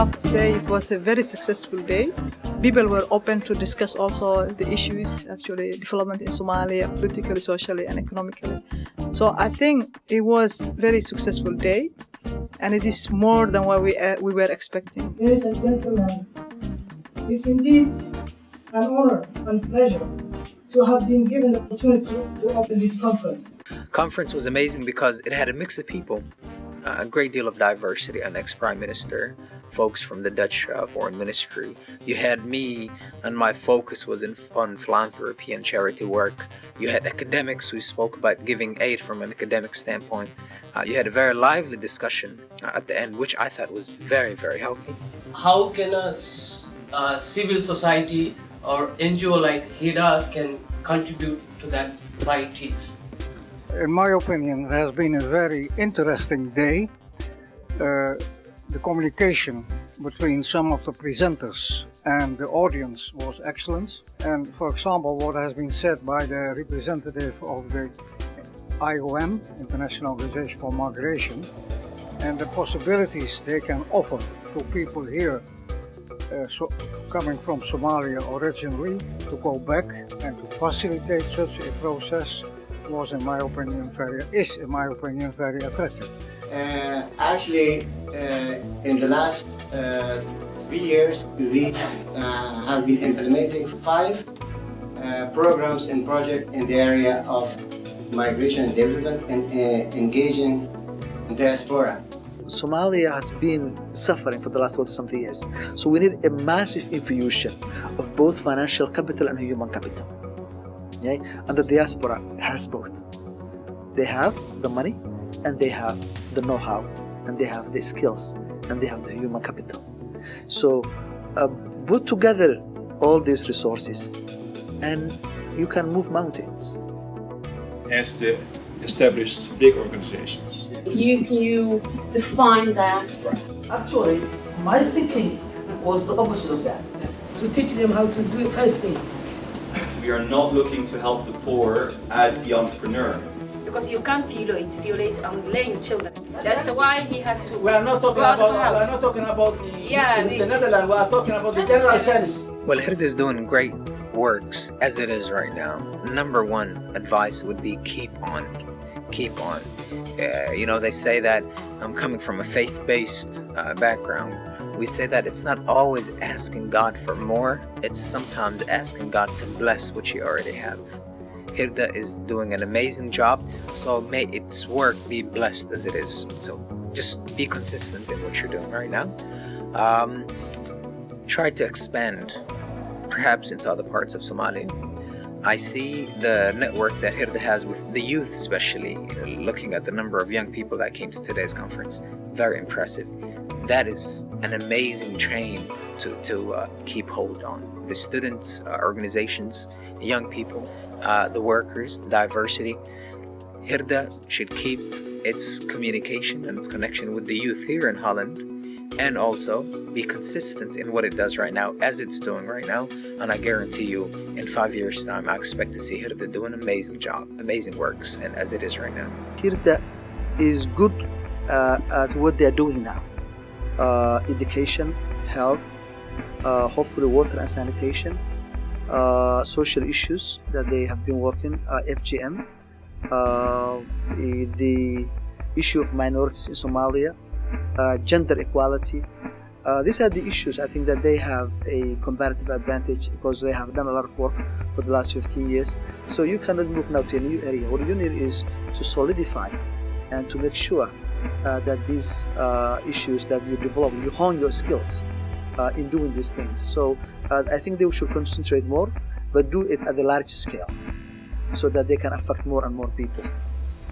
have to say it was a very successful day. People were open to discuss also the issues, actually, development in Somalia, politically, socially, and economically. So I think it was a very successful day, and it is more than what we were expecting. Ladies and gentlemen, it's indeed an honor and pleasure to have been given the opportunity to open this conference. Conference was amazing because it had a mix of people, a great deal of diversity, an ex-prime minister, folks from the Dutch foreign ministry. You had me, and my focus was on philanthropy and charity work. You had academics who spoke about giving aid from an academic standpoint. You had a very lively discussion at the end, which I thought was very, very healthy. How can a civil society or NGO like HIRDA can contribute to that fight? In my opinion, it has been a very interesting day. The communication between some of the presenters and the audience was excellent. And for example, what has been said by the representative of the IOM, International Organization for Migration, and the possibilities they can offer to people here coming from Somalia originally to go back and to facilitate such a process is in my opinion very attractive. Actually, in the last 3 years, we have been implementing 5 programs and projects in the area of migration and development and engaging diaspora. Somalia has been suffering for the last 40-something years. So we need a massive infusion of both financial capital and human capital. Okay? And the diaspora has both. They have the money, and they have the know-how, and they have the skills, and they have the human capital. So put together all these resources, and you can move mountains. As the established big organizations. Can you define diaspora? Actually, my thinking was the opposite of that. To teach them how to do first aid. We are not looking to help the poor as the entrepreneur. Because you can't violate laying children. That's why he has to. We are not talking about the Netherlands. We are talking about the general sense. Well, HIRDA is doing great works as it is right now. Number one advice would be keep on. They say that I'm coming from a faith-based background. We say that it's not always asking God for more, it's sometimes asking God to bless what you already have. HIRDA is doing an amazing job, so may its work be blessed as it is. So just be consistent in what you're doing right now. Try to expand, perhaps into other parts of Somalia. I see the network that HIRDA has with the youth, especially looking at the number of young people that came to today's conference. Very impressive. That is an amazing chain to keep hold on. The student organizations, the young people, the workers, the diversity. HIRDA should keep its communication and its connection with the youth here in Holland, and also be consistent in what it does right now, as it's doing right now. And I guarantee you, in 5 years' time, I expect to see HIRDA do an amazing job, amazing works, and as it is right now. HIRDA is good at what they are doing now. Education, health, hopefully water and sanitation, social issues that they have been working, FGM, the issue of minorities in Somalia, gender equality. These are the issues I think that they have a comparative advantage because they have done a lot of work for the last 15 years. So you cannot move now to a new area. What you need is to solidify and to make sure that these issues that you develop, you hone your skills in doing these things. So I think they should concentrate more, but do it at a large scale so that they can affect more and more people.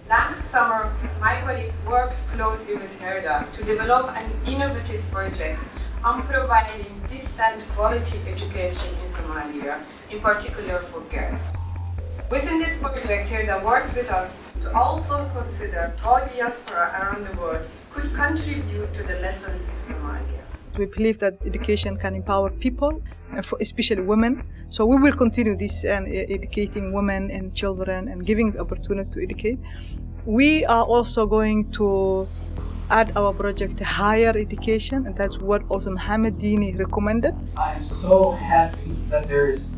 Last summer, my colleagues worked closely with HIRDA to develop an innovative project on providing decent quality education in Somalia, in particular for girls. Within this project, HIRDA worked with us to also consider how diaspora around the world could contribute to the lessons in Somalia. We believe that education can empower people, especially women. So we will continue this and educating women and children and giving opportunities to educate. We are also going to add our project to higher education, and that's what also Mohammed Dini recommended. I am so happy that there is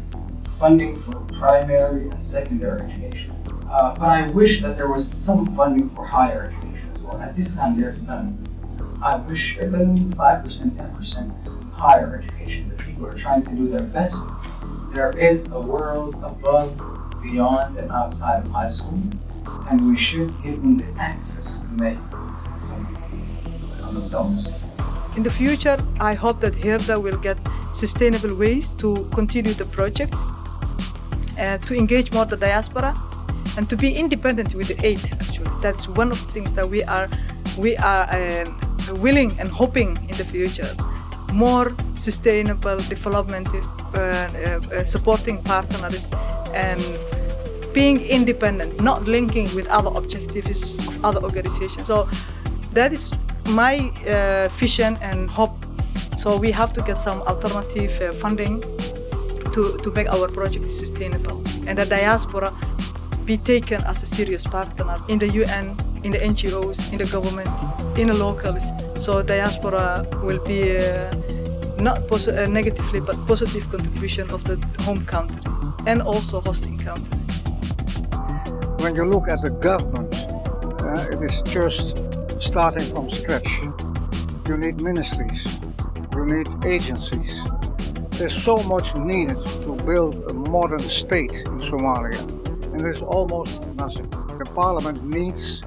funding for primary and secondary education. But I wish that there was some funding for higher education as well. At this time, there's none. I wish there was 5%, 10% higher education. The people are trying to do their best. There is a world above, beyond, and outside of high school, and we should give them the access to make something on themselves. In the future, I hope that HIRDA will get sustainable ways to continue the projects, to engage more the diaspora, and to be independent with the aid. Actually, that's one of the things that we are willing and hoping in the future. More sustainable development, supporting partners, and being independent, not linking with other objectives of other organizations. So that is my vision and hope. So we have to get some alternative funding to make our project sustainable, and the diaspora be taken as a serious partner in the UN, in the NGOs, in the government, in the locals. So diaspora will be not negatively, but positive contribution of the home country and also hosting country. When you look at the government, it is just starting from scratch. You need ministries, you need agencies. There's so much needed to build a modern state in Somalia, and there's almost nothing. The parliament needs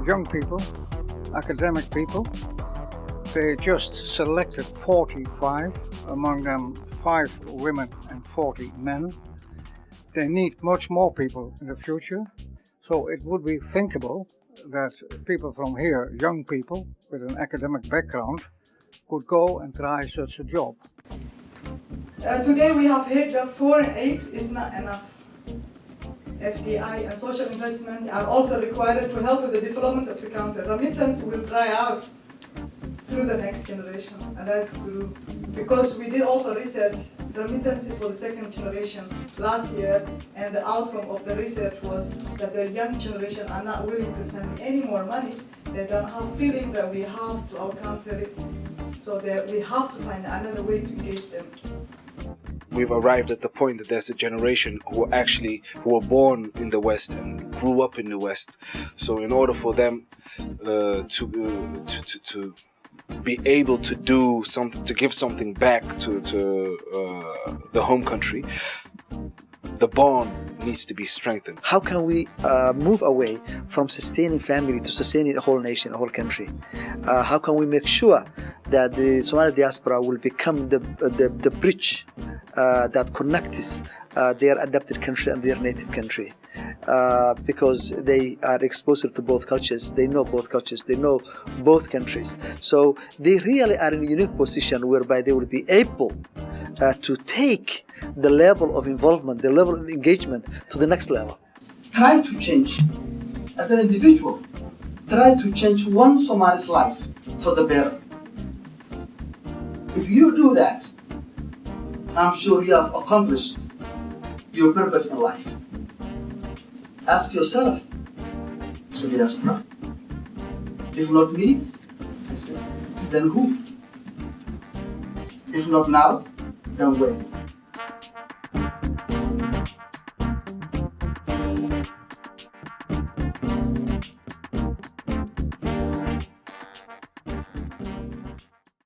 young people, academic people. They just selected 45, among them 5 women and 40 men. They need much more people in the future, so it would be thinkable that people from here, young people with an academic background, could go and try such a job. Today we have heard that foreign aid is not enough. FDI and social investment are also required to help with the development of the country. Remittance will dry out through the next generation, and that's true. Because we did also research remittance for the second generation last year, and the outcome of the research was that the young generation are not willing to send any more money. They don't have feeling that we have to our country, so that we have to find another way to engage them. We've arrived at the point that there's a generation who were born in the West and grew up in the West. So in order for them to be able to do something, to give something back to the home country, the bond needs to be strengthened. How can we move away from sustaining family to sustaining a whole nation, a whole country? How can we make sure that the Somali diaspora will become the bridge that connects their adopted country and their native country? Because they are exposed to both cultures, they know both cultures, they know both countries. So they really are in a unique position whereby they will be able to take the level of involvement, the level of engagement to the next level. Try to change as an individual. Try to change one Somali's life for the better. If you do that, I'm sure you have accomplished your purpose in life. Ask yourself, so diaspora, if not me, then who? If not now, then when?